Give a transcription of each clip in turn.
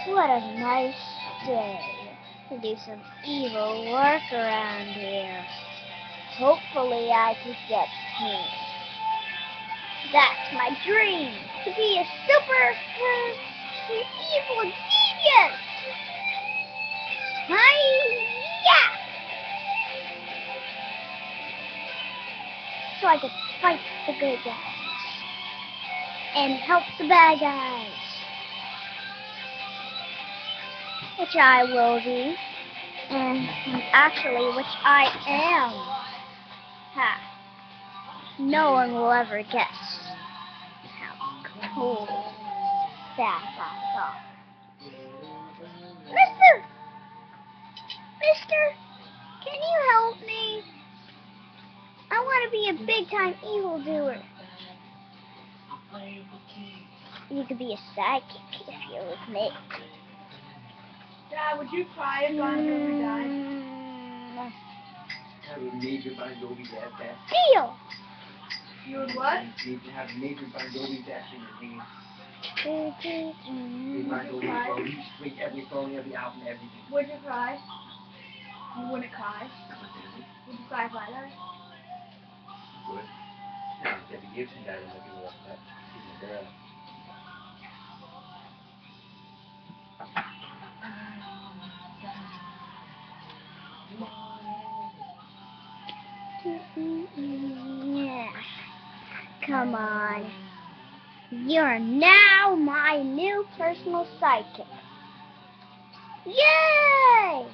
What a nice day to do some evil work around here. Hopefully I could get paid. That's my dream, to be a super evil genius. Hi-ya! So I could fight the good guys and help the bad guys. Which I will be, and actually which I am. Ha. No one will ever guess how cool that I are. Mister, can you help me? I want to be a big-time evildoer. You could be a sidekick if you're with me. Dad, would you cry if Don Jovi died? Have a major Bon Jovi dad back. Deal! You would what? Need to have a major Bon Jovi dash in your hand. Big Bon Would you Jovi cry? phone. You streak every song, every album, everything. Would you cry? You wouldn't cry. Would you cry if I died? Would. Now, Debbie Gibson died and looking up that. She's my girl. Yeah. Come on. You're now my new personal sidekick. Yay!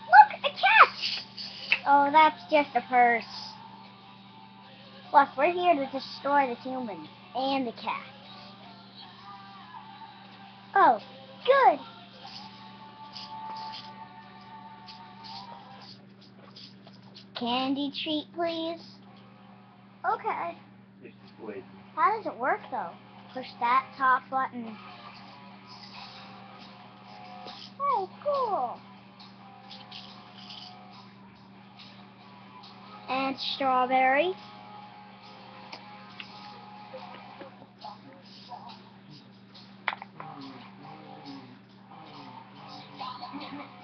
Look, a cat! Oh, that's just a purse. Look, we're here to destroy the humans and the cats. Oh, good. Candy treat, please. Okay. This is poison. How does it work, though? Push that top button. Oh, cool. And strawberry.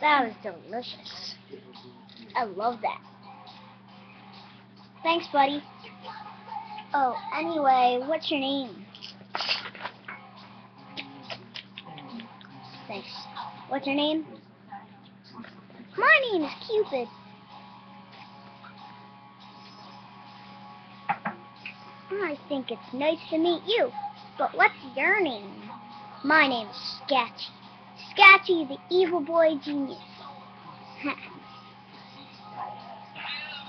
That was delicious. I love that. Thanks, buddy. Oh, anyway, what's your name? Thanks. What's your name? My name is Cupid. I think it's nice to meet you. But what's your name? My name's Sketchy. Sketchy, the evil boy genius.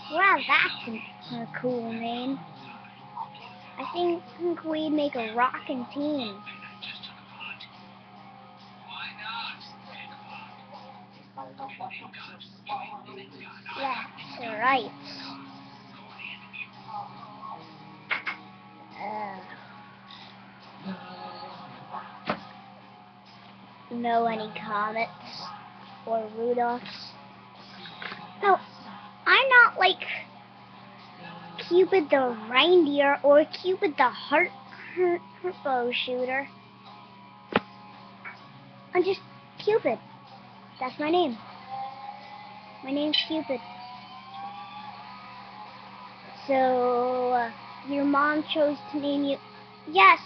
Wow, that's a cool name. I think we'd make a rockin' team. That's right. Know any comets or Rudolphs? No, I'm not like Cupid the reindeer or Cupid the heart bow shooter. I'm just Cupid. That's my name. My name's Cupid. So, your mom chose to name you... Yes,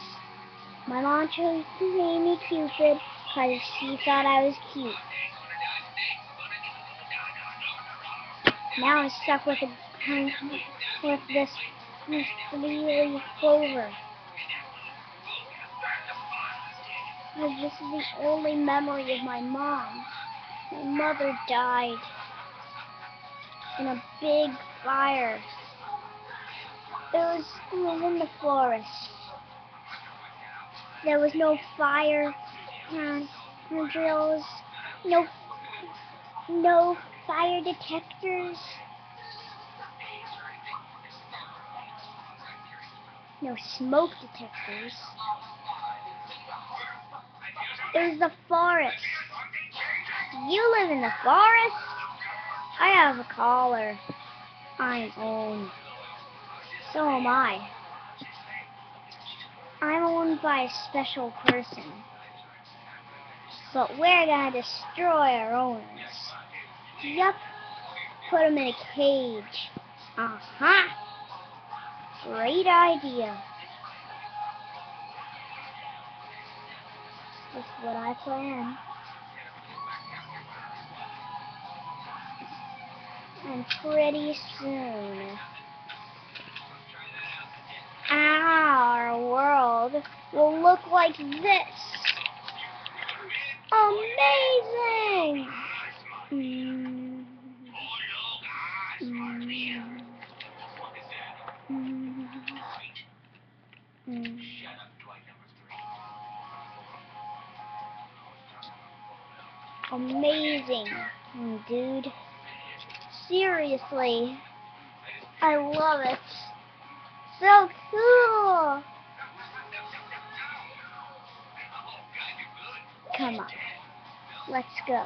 my mom chose to name me Cupid because she thought I was cute. Now I'm stuck with this three-leaf clover. This is the only memory of my mom. My mother died in a big fire. It was in the forest. There was no fire drills, no fire detectors, no smoke detectors. It was the forest. You live in the forest? I have a collar I own. So am I. I'm owned by a special person. But we're gonna destroy our owners. Yup. Put them in a cage. Uh-huh. Great idea. That's what I plan. And pretty soon, our world will look like this. Amazing! Amazing, dude. Seriously, I love it. So cool. Come on, let's go.